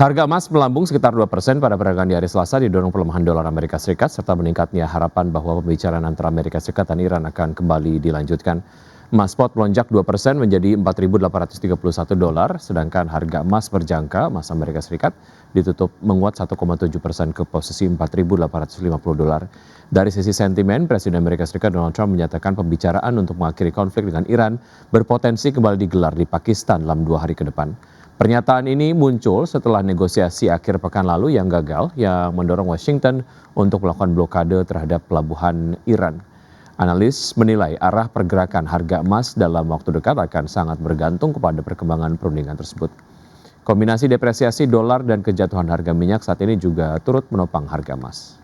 Harga emas melambung sekitar 2% pada perdagangan di hari Selasa didorong pelemahan dolar Amerika Serikat serta meningkatnya harapan bahwa pembicaraan antara Amerika Serikat dan Iran akan kembali dilanjutkan. Emas spot melonjak 2% menjadi 4.831 dolar, sedangkan harga emas berjangka emas Amerika Serikat ditutup menguat 1,7% ke posisi 4.850 dolar. Dari sisi sentimen, Presiden Amerika Serikat Donald Trump menyatakan pembicaraan untuk mengakhiri konflik dengan Iran berpotensi kembali digelar di Pakistan dalam 2 hari ke depan. Pernyataan ini muncul setelah negosiasi akhir pekan lalu yang gagal yang mendorong Washington untuk melakukan blokade terhadap pelabuhan Iran. Analis menilai arah pergerakan harga emas dalam waktu dekat akan sangat bergantung kepada perkembangan perundingan tersebut. Kombinasi depresiasi dolar dan kejatuhan harga minyak saat ini juga turut menopang harga emas.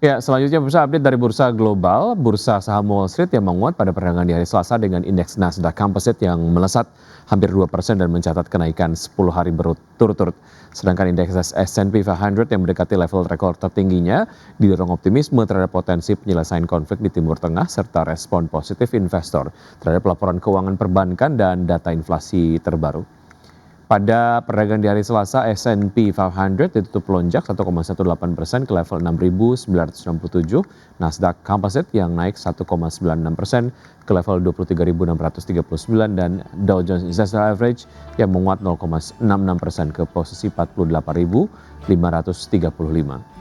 Ya, selanjutnya pemirsa update dari bursa global, bursa saham Wall Street yang menguat pada perdagangan di hari Selasa dengan indeks Nasdaq Composite yang melesat hampir 2% dan mencatat kenaikan 10 hari berturut-turut. Sedangkan indeks S&P 500 yang mendekati level rekor tertingginya didorong optimisme terhadap potensi penyelesaian konflik di Timur Tengah serta respon positif investor terhadap laporan keuangan perbankan dan data inflasi terbaru. Pada perdagangan di hari Selasa, S&P 500 ditutup melonjak 1,18% ke level 6.967, Nasdaq Composite yang naik 1,96% ke level 23.639 dan Dow Jones Industrial Average yang menguat 0,66% ke posisi 48.535.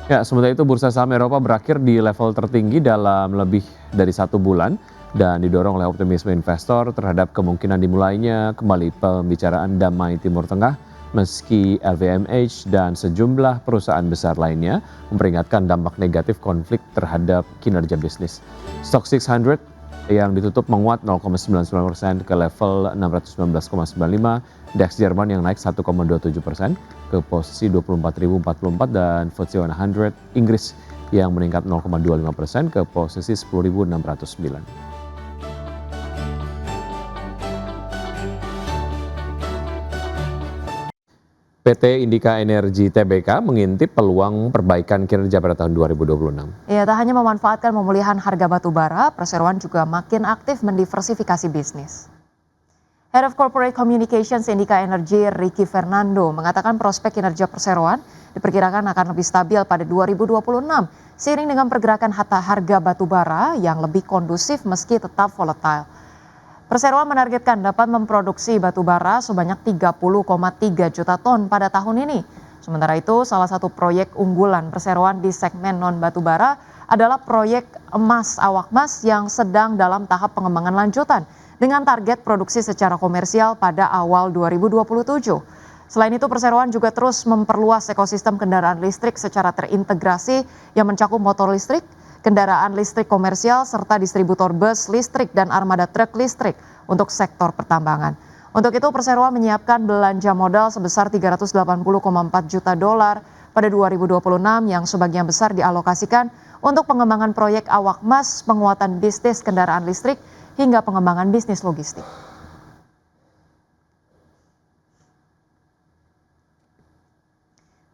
Ya, sementara itu bursa saham Eropa berakhir di level tertinggi dalam lebih dari 1 bulan dan didorong oleh optimisme investor terhadap kemungkinan dimulainya kembali pembicaraan damai Timur Tengah meski LVMH dan sejumlah perusahaan besar lainnya memperingatkan dampak negatif konflik terhadap kinerja bisnis. Stock 600 yang ditutup menguat 0,99% ke level 619,95, DAX Jerman yang naik 1,27% ke posisi 24.044 dan FTSE 100 Inggris yang meningkat 0,25% ke posisi 10.609. PT Indika Energi Tbk mengintip peluang perbaikan kinerja pada tahun 2026. Ya, tak hanya memanfaatkan pemulihan harga batu bara, perseroan juga makin aktif mendiversifikasi bisnis. Head of Corporate Communications Indika Energy, Ricky Fernando, mengatakan prospek kinerja perseroan diperkirakan akan lebih stabil pada 2026, seiring dengan pergerakan harga batu bara yang lebih kondusif meski tetap volatile. Perseroan menargetkan dapat memproduksi batu bara sebanyak 30,3 juta ton pada tahun ini. Sementara itu, salah satu proyek unggulan perseroan di segmen non-batu bara adalah proyek emas awak emas yang sedang dalam tahap pengembangan lanjutan dengan target produksi secara komersial pada awal 2027. Selain itu, perseroan juga terus memperluas ekosistem kendaraan listrik secara terintegrasi yang mencakup motor listrik, kendaraan listrik komersial, serta distributor bus listrik dan armada truk listrik untuk sektor pertambangan. Untuk itu, perseroan menyiapkan belanja modal sebesar 380,4 juta dolar pada 2026 yang sebagian besar dialokasikan untuk pengembangan proyek awak emas, penguatan bisnis kendaraan listrik, hingga pengembangan bisnis logistik.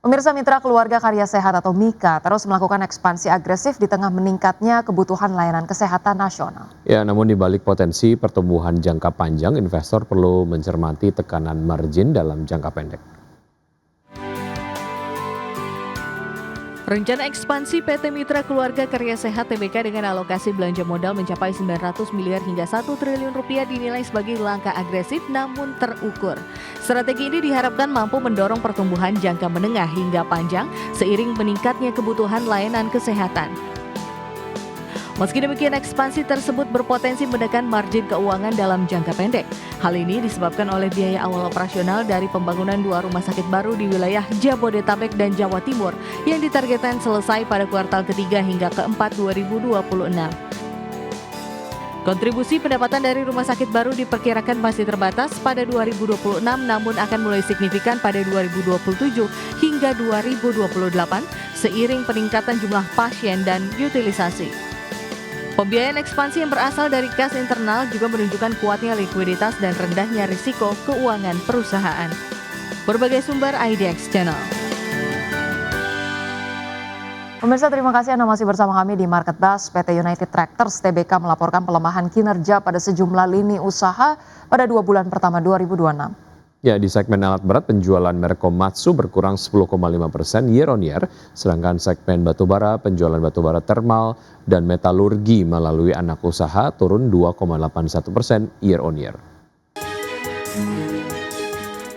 Pemirsa Mitra Keluarga Karya Sehat atau MIKA terus melakukan ekspansi agresif di tengah meningkatnya kebutuhan layanan kesehatan nasional. Ya, namun di balik potensi pertumbuhan jangka panjang, investor perlu mencermati tekanan margin dalam jangka pendek. Rencana ekspansi PT Mitra Keluarga Karya Sehat Tbk dengan alokasi belanja modal mencapai 900 miliar hingga 1 triliun rupiah dinilai sebagai langkah agresif namun terukur. Strategi ini diharapkan mampu mendorong pertumbuhan jangka menengah hingga panjang seiring meningkatnya kebutuhan layanan kesehatan. Meski demikian, ekspansi tersebut berpotensi menekan margin keuangan dalam jangka pendek. Hal ini disebabkan oleh biaya awal operasional dari pembangunan 2 rumah sakit baru di wilayah Jabodetabek dan Jawa Timur yang ditargetkan selesai pada kuartal ketiga hingga keempat 2026. Kontribusi pendapatan dari rumah sakit baru diperkirakan masih terbatas pada 2026 namun akan mulai signifikan pada 2027 hingga 2028 seiring peningkatan jumlah pasien dan utilisasi. Pembiayaan ekspansi yang berasal dari kas internal juga menunjukkan kuatnya likuiditas dan rendahnya risiko keuangan perusahaan. Berbagai sumber IDX Channel. Pemirsa, terima kasih Anda masih bersama kami di Market Buzz. PT United Tractors Tbk melaporkan pelemahan kinerja pada sejumlah lini usaha pada 2 bulan pertama 2026. Ya, di segmen alat berat penjualan merek Komatsu berkurang 10,5% year on year, sedangkan segmen batubara penjualan batubara termal dan metalurgi melalui anak usaha turun 2,81% year on year.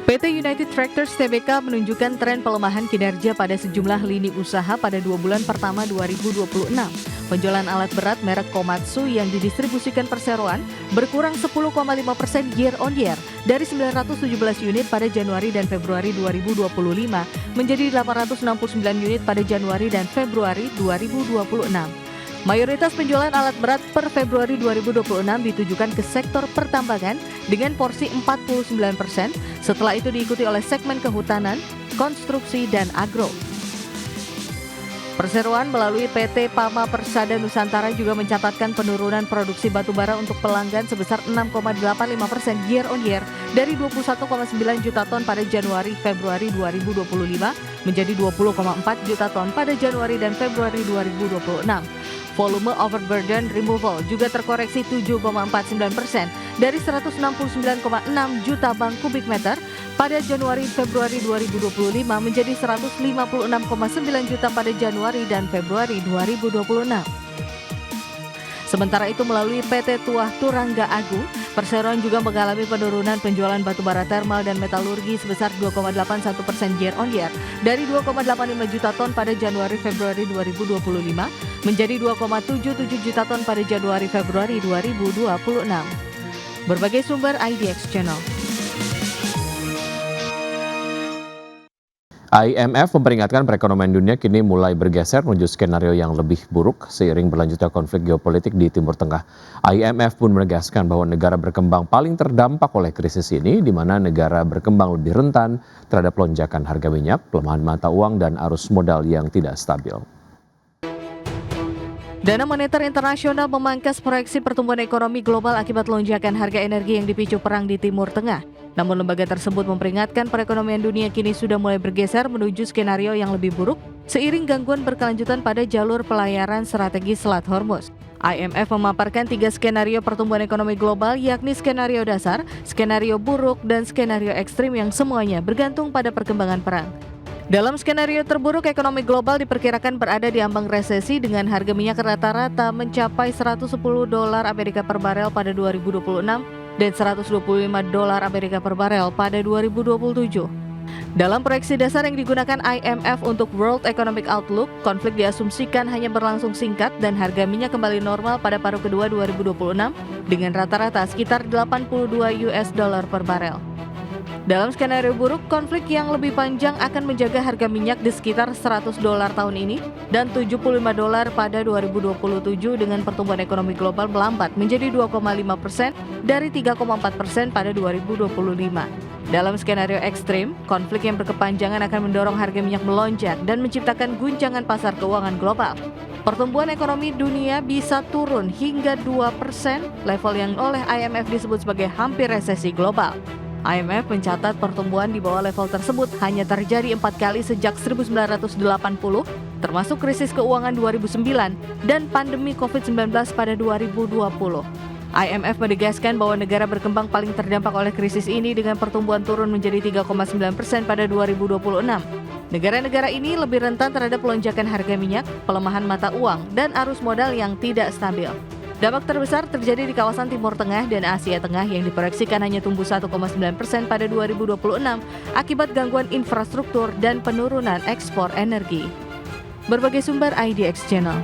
PT United Tractors Tbk menunjukkan tren pelemahan kinerja pada sejumlah lini usaha pada 2 bulan pertama 2026. Penjualan alat berat merek Komatsu yang didistribusikan perseroan berkurang 10,5% year on year dari 917 unit pada Januari dan Februari 2025 menjadi 869 unit pada Januari dan Februari 2026. Mayoritas penjualan alat berat per Februari 2026 ditujukan ke sektor pertambangan dengan porsi 49%, setelah itu diikuti oleh segmen kehutanan, konstruksi, dan agro. Perseroan melalui PT Pama Persada Nusantara juga mencatatkan penurunan produksi batubara untuk pelanggan sebesar 6,85% year on year dari 21,9 juta ton pada Januari-Februari 2025 menjadi 20,4 juta ton pada Januari dan Februari 2026. Volume overburden removal juga terkoreksi 7,49% dari 169,6 juta bang kubik meter pada Januari-Februari 2025 menjadi 156,9 juta pada Januari dan Februari 2026. Sementara itu melalui PT Tuah Turangga Agung, perseroan juga mengalami penurunan penjualan batubara termal dan metalurgi sebesar 2,81% year on year dari 2,85 juta ton pada Januari-Februari 2025 menjadi 2,77 juta ton pada Januari-Februari 2026. Berbagai sumber IDX Channel. IMF memperingatkan perekonomian dunia kini mulai bergeser menuju skenario yang lebih buruk seiring berlanjutnya konflik geopolitik di Timur Tengah. IMF pun menegaskan bahwa negara berkembang paling terdampak oleh krisis ini, di mana negara berkembang lebih rentan terhadap lonjakan harga minyak, pelemahan mata uang, dan arus modal yang tidak stabil. Dana Moneter Internasional memangkas proyeksi pertumbuhan ekonomi global akibat lonjakan harga energi yang dipicu perang di Timur Tengah. Namun lembaga tersebut memperingatkan perekonomian dunia kini sudah mulai bergeser menuju skenario yang lebih buruk seiring gangguan berkelanjutan pada jalur pelayaran strategis Selat Hormuz. IMF memaparkan 3 skenario pertumbuhan ekonomi global, yakni skenario dasar, skenario buruk, dan skenario ekstrim yang semuanya bergantung pada perkembangan perang. Dalam skenario terburuk, ekonomi global diperkirakan berada di ambang resesi dengan harga minyak rata-rata mencapai $110 Amerika per barel pada 2026 dan $125 Amerika per barel pada 2027. Dalam proyeksi dasar yang digunakan IMF untuk World Economic Outlook, konflik diasumsikan hanya berlangsung singkat dan harga minyak kembali normal pada paruh kedua 2026 dengan rata-rata sekitar $82 per barel. Dalam skenario buruk, konflik yang lebih panjang akan menjaga harga minyak di sekitar $100 tahun ini dan $75 pada 2027 dengan pertumbuhan ekonomi global melambat menjadi 2,5% dari 3,4% pada 2025. Dalam skenario ekstrim, konflik yang berkepanjangan akan mendorong harga minyak melonjak dan menciptakan guncangan pasar keuangan global. Pertumbuhan ekonomi dunia bisa turun hingga 2%, level yang oleh IMF disebut sebagai hampir resesi global. IMF mencatat pertumbuhan di bawah level tersebut hanya terjadi 4 kali sejak 1980, termasuk krisis keuangan 2009 dan pandemi COVID-19 pada 2020. IMF menegaskan bahwa negara berkembang paling terdampak oleh krisis ini dengan pertumbuhan turun menjadi 3,9% pada 2026. Negara-negara ini lebih rentan terhadap lonjakan harga minyak, pelemahan mata uang, dan arus modal yang tidak stabil. Dampak terbesar terjadi di kawasan Timur Tengah dan Asia Tengah yang diproyeksikan hanya tumbuh 1,9% pada 2026 akibat gangguan infrastruktur dan penurunan ekspor energi. Berbagai sumber IDX Channel.